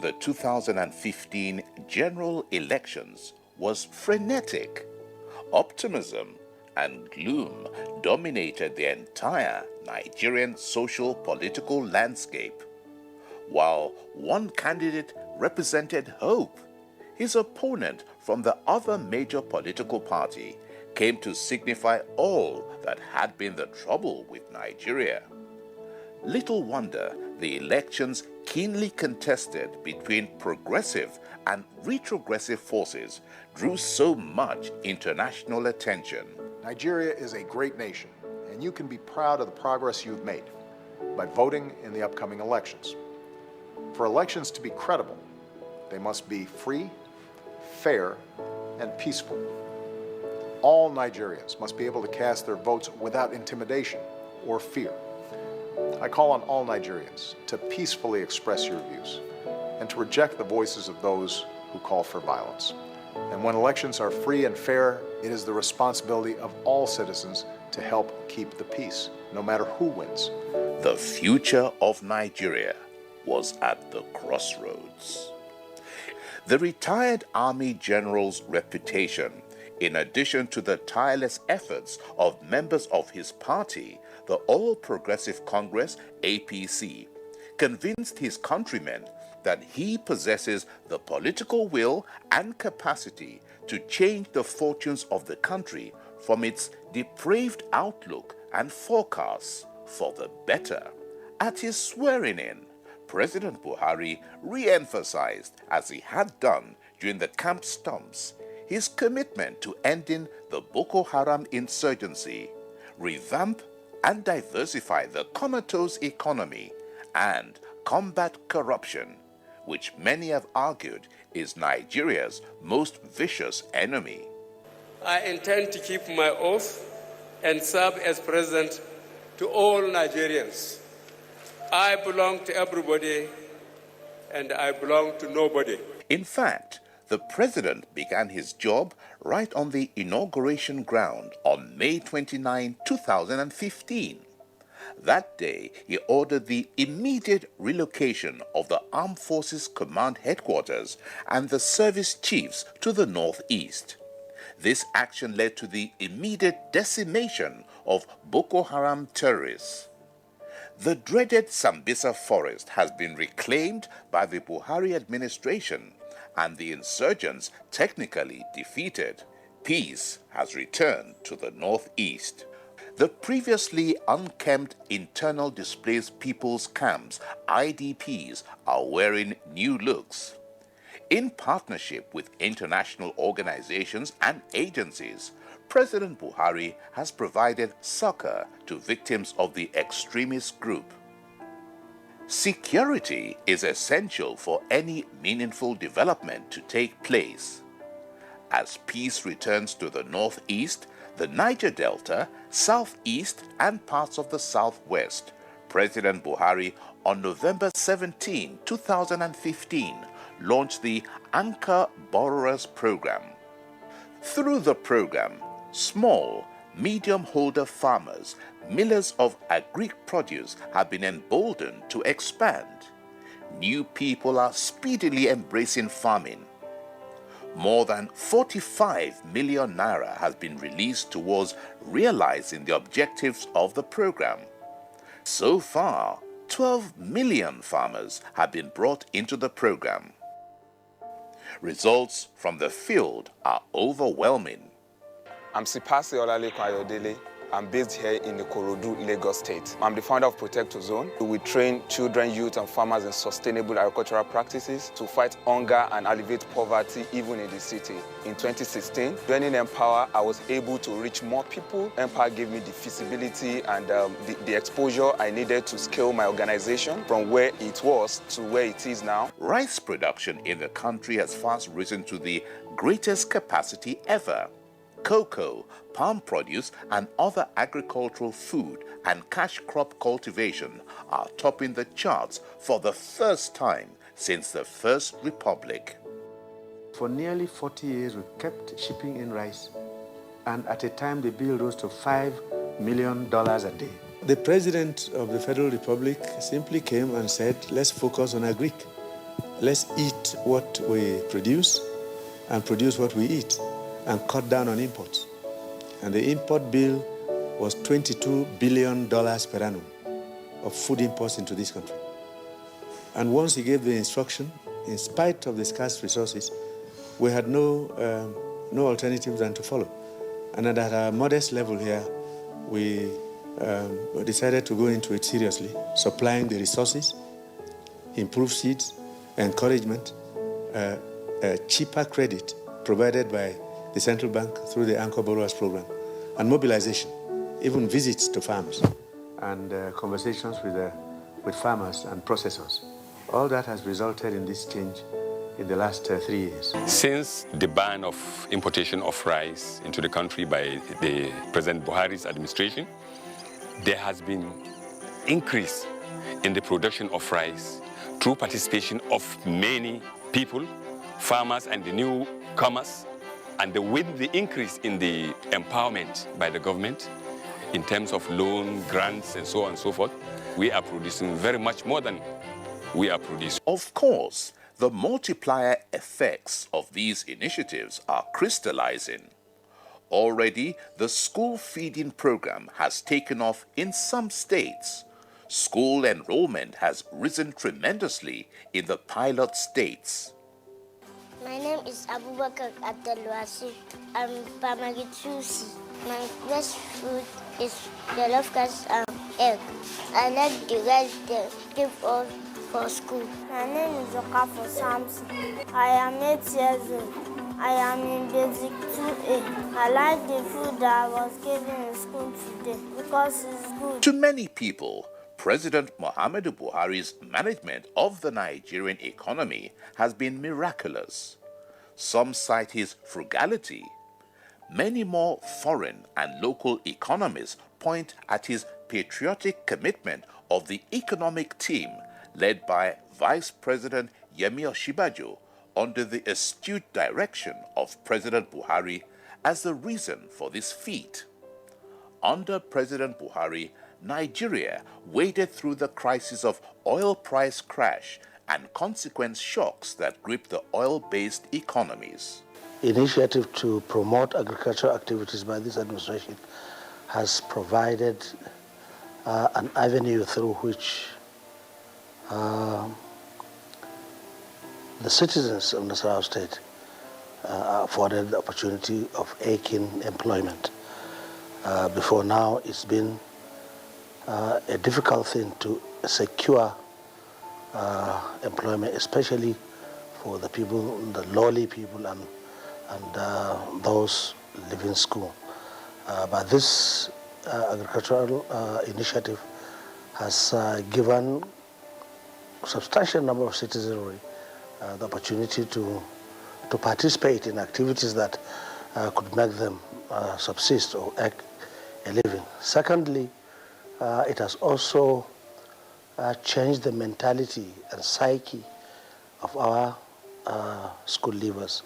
The 2015 general elections was frenetic. Optimism and gloom dominated the entire Nigerian social-political landscape. While one candidate represented hope, his opponent from the other major political party came to signify all that had been the trouble with Nigeria. Little wonder the elections keenly contested between progressive and retrogressive forces drew so much international attention. Nigeria is a great nation, and you can be proud of the progress you've made by voting in the upcoming elections. For elections to be credible, they must be free, fair, and peaceful. All Nigerians must be able to cast their votes without intimidation or fear. I call on all Nigerians to peacefully express your views and to reject the voices of those who call for violence. And when elections are free and fair, it is the responsibility of all citizens to help keep the peace, no matter who wins. The future of Nigeria was at the crossroads. The retired Army general's reputation, in addition to the tireless efforts of members of his party, the All Progressive Congress, APC, convinced his countrymen that he possesses the political will and capacity to change the fortunes of the country from its depraved outlook and forecasts for the better. At his swearing-in, President Buhari re-emphasized, as he had done during the camp stumps, his commitment to ending the Boko Haram insurgency, revamp and diversify the comatose economy, and combat corruption, which many have argued is Nigeria's most vicious enemy. I intend to keep my oath and serve as president to all Nigerians. I belong to everybody, and I belong to nobody. In fact, the president began his job right on the inauguration ground on May 29, 2015. That day, he ordered the immediate relocation of the Armed Forces Command Headquarters and the service chiefs to the northeast. This action led to the immediate decimation of Boko Haram terrorists. The dreaded Sambisa forest has been reclaimed by the Buhari administration and the insurgents technically defeated. Peace has returned to the northeast. The previously unkempt internal displaced people's camps, IDPs, are wearing new looks. In partnership with international organizations and agencies, President Buhari has provided succor to victims of the extremist group. Security is essential for any meaningful development to take place. As peace returns to the northeast, the Niger Delta, southeast, and parts of the southwest, President Buhari on November 17, 2015, launched the Anchor Borrowers Program. Through the program, small, medium-holder farmers, millers of agric produce have been emboldened to expand. New people are speedily embracing farming. More than 45 million naira has been released towards realizing the objectives of the program. So far, 12 million farmers have been brought into the program. Results from the field are overwhelming. I'm Sipasi Olaleko Ayodele. I'm based here in Ikorodu, Lagos State. I'm the founder of Protector Zone. We train children, youth, and farmers in sustainable agricultural practices to fight hunger and alleviate poverty even in the city. In 2016, joining Empower, I was able to reach more people. Empower gave me the feasibility and the exposure I needed to scale my organization from where it was to where it is now. Rice production in the country has fast risen to the greatest capacity ever. Cocoa, palm produce, and other agricultural food and cash crop cultivation are topping the charts for the first time since the First Republic. For nearly 40 years, we kept shipping in rice, and at a time the bill rose to $5 million a day. The president of the Federal Republic simply came and said, let's focus on agric. let's eat what we produce and produce what we eat and cut down on imports. And the import bill was $22 billion per annum of food imports into this country. And once he gave the instruction, in spite of the scarce resources, we had no alternative than to follow. And at a modest level here, we decided to go into it seriously, supplying the resources, improved seeds, encouragement, cheaper credit provided by the central bank through the Anchor Borrowers Program, and mobilization, even visits to farms, and conversations with farmers and processors. All that has resulted in this change in the last 3 years. Since the ban of importation of rice into the country by the President Buhari's administration, there has been increase in the production of rice through participation of many people, farmers and the newcomers, and with the increase in the empowerment by the government in terms of loan, grants, and so on and so forth, we are producing very much more than we are producing. Of course, the multiplier effects of these initiatives are crystallizing. Already, the school feeding program has taken off in some states. School enrollment has risen tremendously in the pilot states. My name is Abubakar Abdelwasi. I'm primary 2C. My best food is jollof rice and egg. I like the rice they give us for school. My name is Okafo Samson. I am 8 years old. I am in basic 2A. I like the food that I was given in school today because it's good. To many people, President Muhammadu Buhari's management of the Nigerian economy has been miraculous. Some cite his frugality. Many more foreign and local economists point at his patriotic commitment of the economic team led by Vice President Yemi Osinbajo under the astute direction of President Buhari as the reason for this feat. Under President Buhari, Nigeria waded through the crisis of oil price crash and consequent shocks that gripped the oil-based economies. Initiative to promote agricultural activities by this administration has provided an avenue through which the citizens of Nasarawa State are afforded the opportunity of aching employment. Before now, it's been a difficult thing to secure employment, especially for the people, the lowly people, and those leaving school. But this agricultural initiative has given a substantial number of citizenry the opportunity to participate in activities that could make them subsist or earn a living. Secondly, it has also changed the mentality and psyche of our school leavers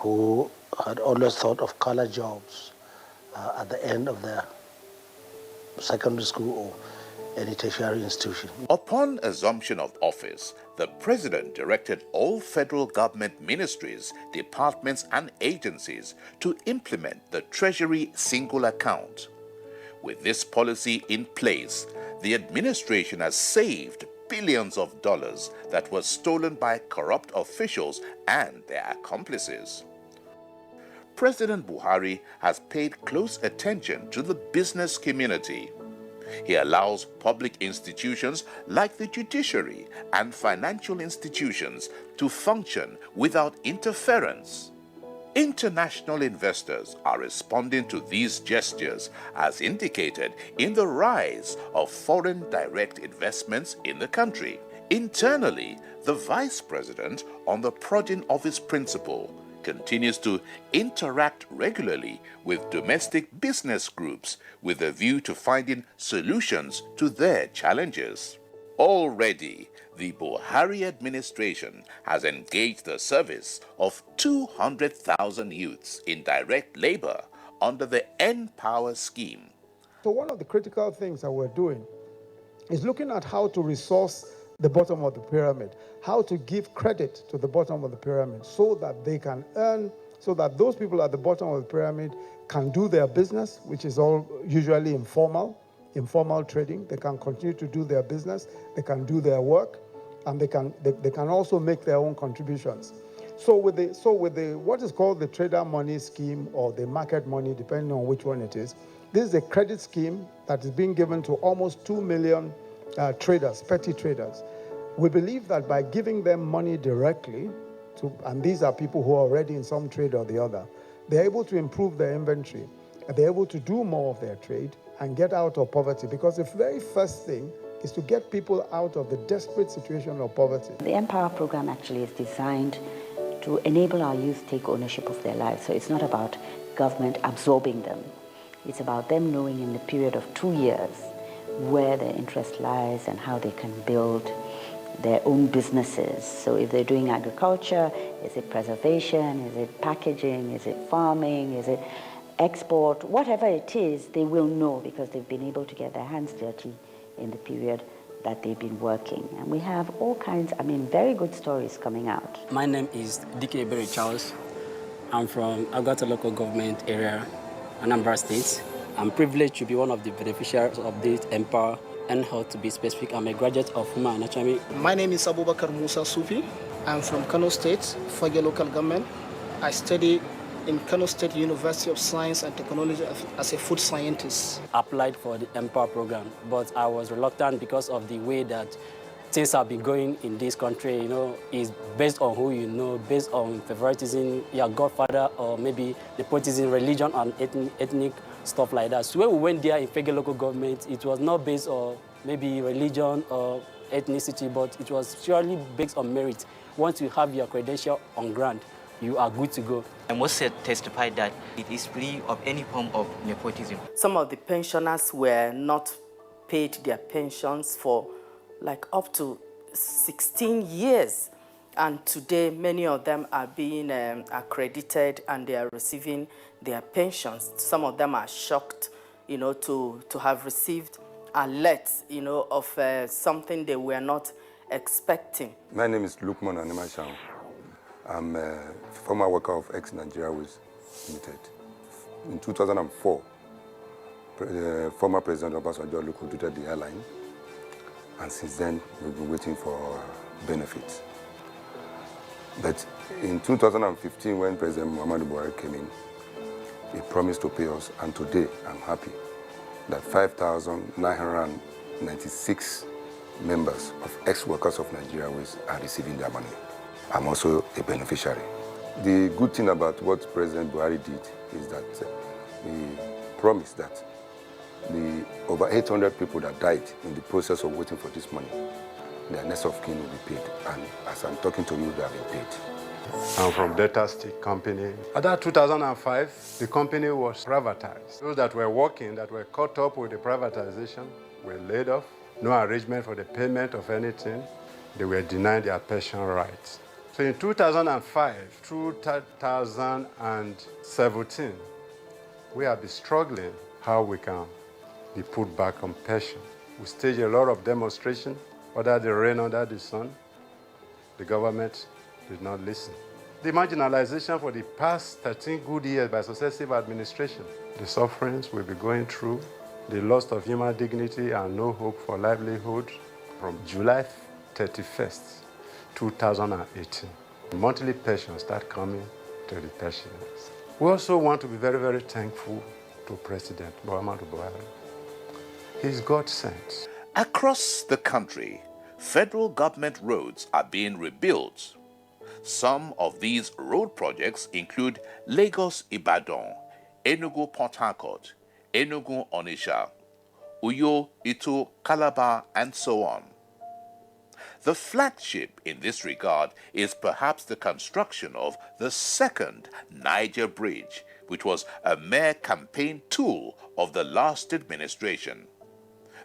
who had always thought of color jobs at the end of their secondary school or any tertiary institution. Upon assumption of office, the president directed all federal government ministries, departments, and agencies to implement the Treasury single account. With this policy in place, the administration has saved billions of dollars that were stolen by corrupt officials and their accomplices. President Buhari has paid close attention to the business community. He allows public institutions like the judiciary and financial institutions to function without interference. International investors are responding to these gestures as indicated in the rise of foreign direct investments in the country. Internally, the vice president, on the prodding of his principal, continues to interact regularly with domestic business groups with a view to finding solutions to their challenges. Already, the Buhari administration has engaged the service of 200,000 youths in direct labor under the N-Power scheme. So one of the critical things that we're doing is looking at how to resource the bottom of the pyramid, how to give credit to the bottom of the pyramid so that they can earn, so that those people at the bottom of the pyramid can do their business, which is all usually informal trading. They can continue to do their business, they can do their work, and they can also make their own contributions. So with the what is called the trader money scheme or the market money, depending on which one it is, this is a credit scheme that is being given to almost 2 million traders, petty traders. We believe that by giving them money directly, and these are people who are already in some trade or the other, they're able to improve their inventory, and they're able to do more of their trade and get out of poverty. Because the very first thing is to get people out of the desperate situation of poverty. The Empower program actually is designed to enable our youth to take ownership of their lives. So it's not about government absorbing them. It's about them knowing in the period of 2 years where their interest lies and how they can build their own businesses. So if they're doing agriculture, is it preservation, is it packaging, is it farming, is it export, whatever it is, they will know because they've been able to get their hands dirty in the period that they've been working. And we have all kinds, very good stories coming out. My name is DK Berry Charles. I'm from Abuja local government area, Anambra State. I'm privileged to be one of the beneficiaries of this Empower and Health. To be specific, I'm a graduate of Human Anatomy. My name is Abubakar Musa Sufi. I'm from Kano State, Fagge local government. I study in Kano State University of Science and Technology as a food scientist. Applied for the Empower program, but I was reluctant because of the way that things have been going in this country. Is based on who you know, based on favoritism, your godfather, or maybe nepotism, religion, and ethnic stuff like that. So when we went there in Fagge local government, it was not based on maybe religion or ethnicity, but it was surely based on merit. Once you have your credential on ground, you are good to go. I must testify that it is free of any form of nepotism. Some of the pensioners were not paid their pensions for up to 16 years. And today, many of them are being accredited and they are receiving their pensions. Some of them are shocked, to have received alerts, of something they were not expecting. My name is Lukman Animasham. I'm a former worker of ex-Nigeria Airways Limited. In 2004, former President Obasanjo liquidated the airline, and since then we've been waiting for benefits. But in 2015, when President Muhammadu Buhari came in, he promised to pay us, and today I'm happy that 5,996 members of ex-workers of Nigeria Airways are receiving their money. I'm also a beneficiary. The good thing about what President Buhari did is that he promised that the over 800 people that died in the process of waiting for this money, their next of kin will be paid. And as I'm talking to you, they have been paid. I'm from Delta State Company. At 2005, the company was privatized. Those that were working, that were caught up with the privatization, were laid off. No arrangement for the payment of anything. They were denied their pension rights. So in 2005 through 2017, we have been struggling how we can be put back on pension. We staged a lot of demonstrations, under the rain, under the sun. The government did not listen. The marginalization for the past 13 good years by successive administration, the sufferings we'll be going through, the loss of human dignity and no hope for livelihood from July 31st, 2018. Monthly pensions start coming to the pensioners. We also want to be very, very thankful to President Muhammadu Buhari. He's God sent. Across the country, federal government roads are being rebuilt. Some of these road projects include Lagos-Ibadan, Enugu-Port Harcourt, Enugu-Onitsha, Uyo-Ito, Calabar, and so on. The flagship in this regard is perhaps the construction of the second Niger Bridge, which was a mere campaign tool of the last administration.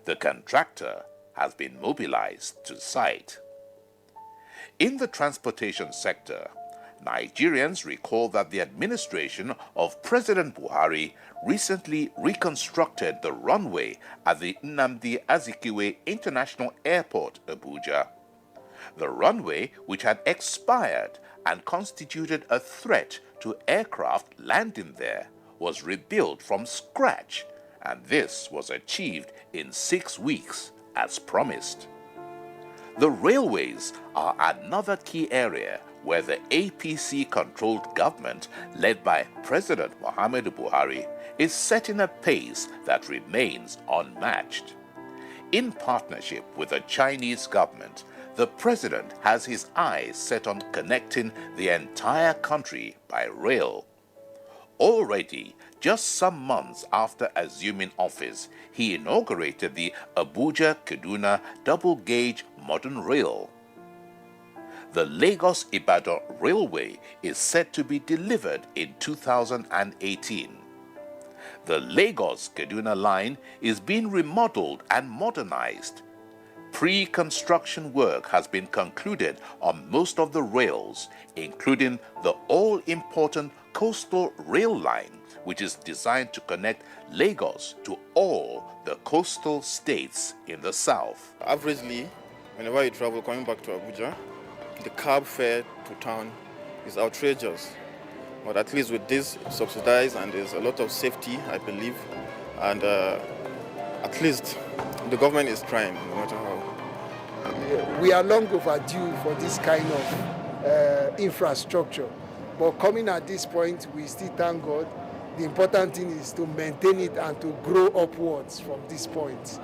The contractor has been mobilized to site. In the transportation sector, Nigerians recall that the administration of President Buhari recently reconstructed the runway at the Nnamdi Azikiwe International Airport, Abuja. The runway, which had expired and constituted a threat to aircraft landing there, was rebuilt from scratch, and this was achieved in 6 weeks as promised. The railways are another key area where the APC-controlled government, led by President Muhammadu Buhari, is setting a pace that remains unmatched. In partnership with the Chinese government, the president has his eyes set on connecting the entire country by rail. Already, just some months after assuming office, he inaugurated the Abuja-Kaduna double-gauge modern rail. The Lagos-Ibadan Railway is set to be delivered in 2018. The Lagos-Kaduna line is being remodeled and modernized. Pre-construction work has been concluded on most of the rails, including the all-important coastal rail line, which is designed to connect Lagos to all the coastal states in the south. Averagely, whenever you travel coming back to Abuja, the cab fare to town is outrageous. But at least with this subsidized, and there's a lot of safety, I believe, and at least the government is trying, no matter how. We are long overdue for this kind of infrastructure. But coming at this point, we still thank God. The important thing is to maintain it and to grow upwards from this point.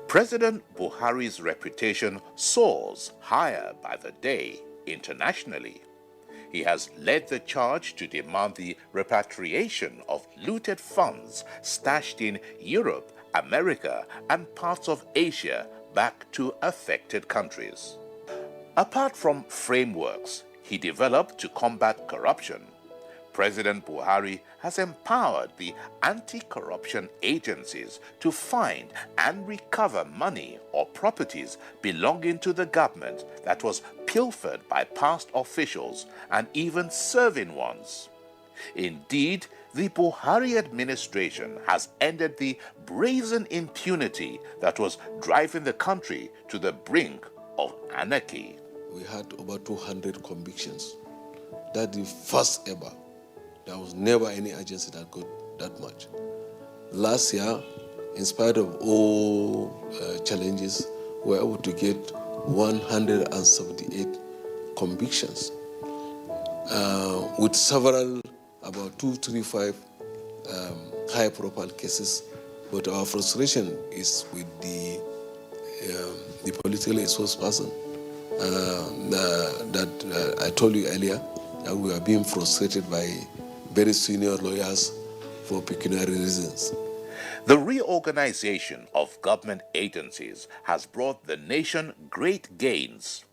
President Buhari's reputation soars higher by the day internationally. He has led the charge to demand the repatriation of looted funds stashed in Europe, America, and parts of Asia back to affected countries. Apart from frameworks he developed to combat corruption, President Buhari has empowered the anti-corruption agencies to find and recover money or properties belonging to the government that was pilfered by past officials and even serving ones. Indeed, the Buhari administration has ended the brazen impunity that was driving the country to the brink of anarchy. We had over 200 convictions. That's the first ever. There was never any agency that got that much. Last year, in spite of all challenges, we were able to get 178 convictions, with several, about 235 high-profile cases. But our frustration is with the politically exposed person that I told you earlier, that we are being frustrated by very senior lawyers for pecuniary reasons. The reorganization of government agencies has brought the nation great gains.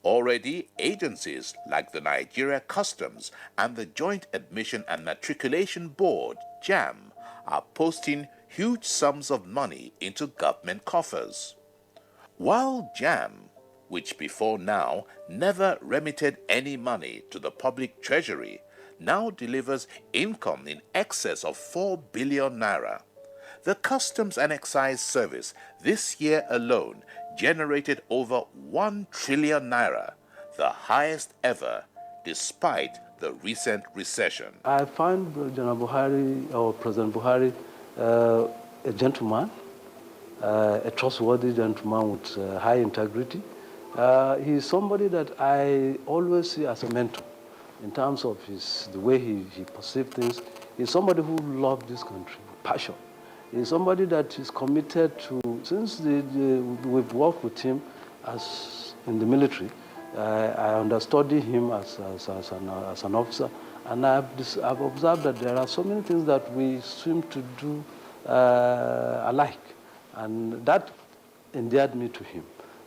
Already, agencies like the Nigeria Customs and the Joint Admission and Matriculation Board, JAM, are posting huge sums of money into government coffers. While JAM, which before now never remitted any money to the public treasury, now delivers income in excess of 4 billion naira. The Customs and Excise Service this year alone generated over 1 trillion naira, the highest ever, despite the recent recession. I find General Buhari, or President Buhari, a gentleman, a trustworthy gentleman with high integrity. He is somebody that I always see as a mentor in terms of the way he perceives things. He's somebody who loves this country with passion. He's somebody that is committed to, since we've worked with him as in the military, I understood him as an officer, and I've observed that there are so many things that we seem to do alike, and that endeared me to him.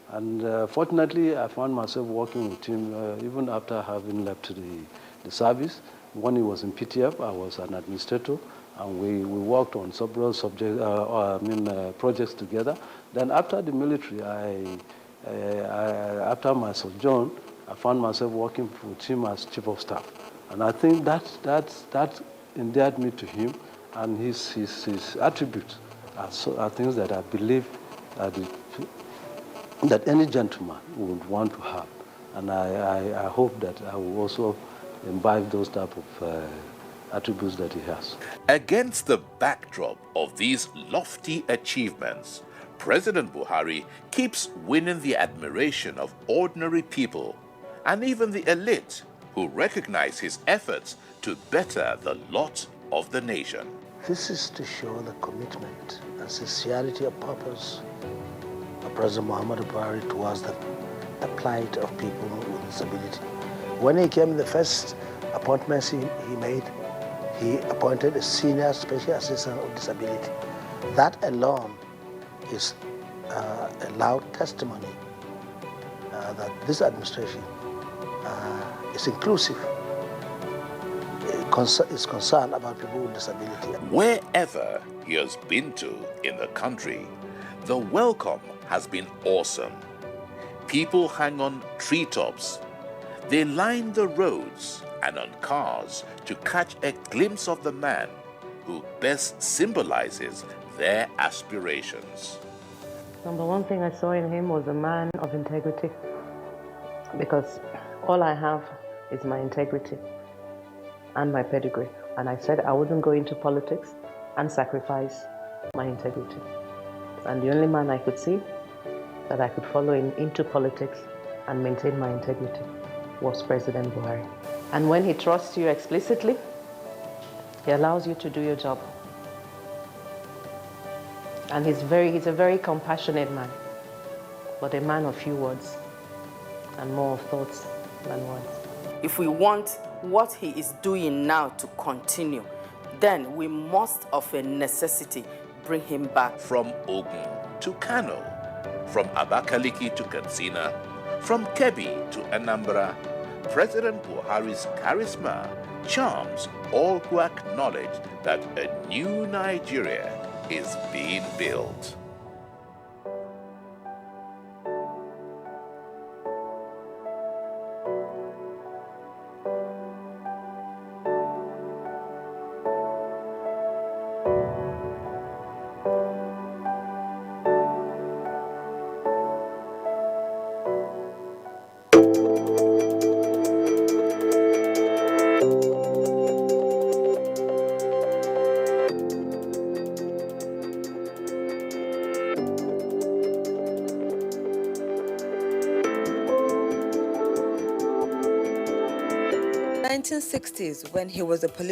And fortunately, I found myself working with him even after having left the service. When he was in PTF, I was an administrator, and we worked on several projects together. Then after the military, after my sojourn, I found myself working with him as chief of staff. And I think that endeared me to him, and his attributes are things that I believe that any gentleman would want to have. And I hope that I will also imbibe those type of attributes that he has. Against the backdrop of these lofty achievements, President Buhari keeps winning the admiration of ordinary people and even the elite who recognize his efforts to better the lot of the nation. This is to show the commitment and sincerity of purpose of President Muhammadu Buhari towards the plight of people with disability. When he came, the first appointments he made, he appointed a senior special assistant of disability. That alone is a loud testimony that this administration is inclusive, is concerned about people with disability. Wherever he has been to in the country, the welcome has been awesome. People hang on treetops. They line the roads and on cars to catch a glimpse of the man who best symbolizes their aspirations. Number one thing I saw in him was a man of integrity, because all I have is my integrity and my pedigree. And I said I wouldn't go into politics and sacrifice my integrity. And the only man I could see that I could follow into politics and maintain my integrity was President Buhari. And when he trusts you explicitly, he allows you to do your job. And he's a very compassionate man, but a man of few words and more of thoughts than words. If we want what he is doing now to continue, then we must of a necessity bring him back. From Ogun to Kano, from Abakaliki to Katsina, from Kebbi to Anambra, President Buhari's charisma charms all who acknowledge that a new Nigeria is being built. In the 1960s, when he was a politician,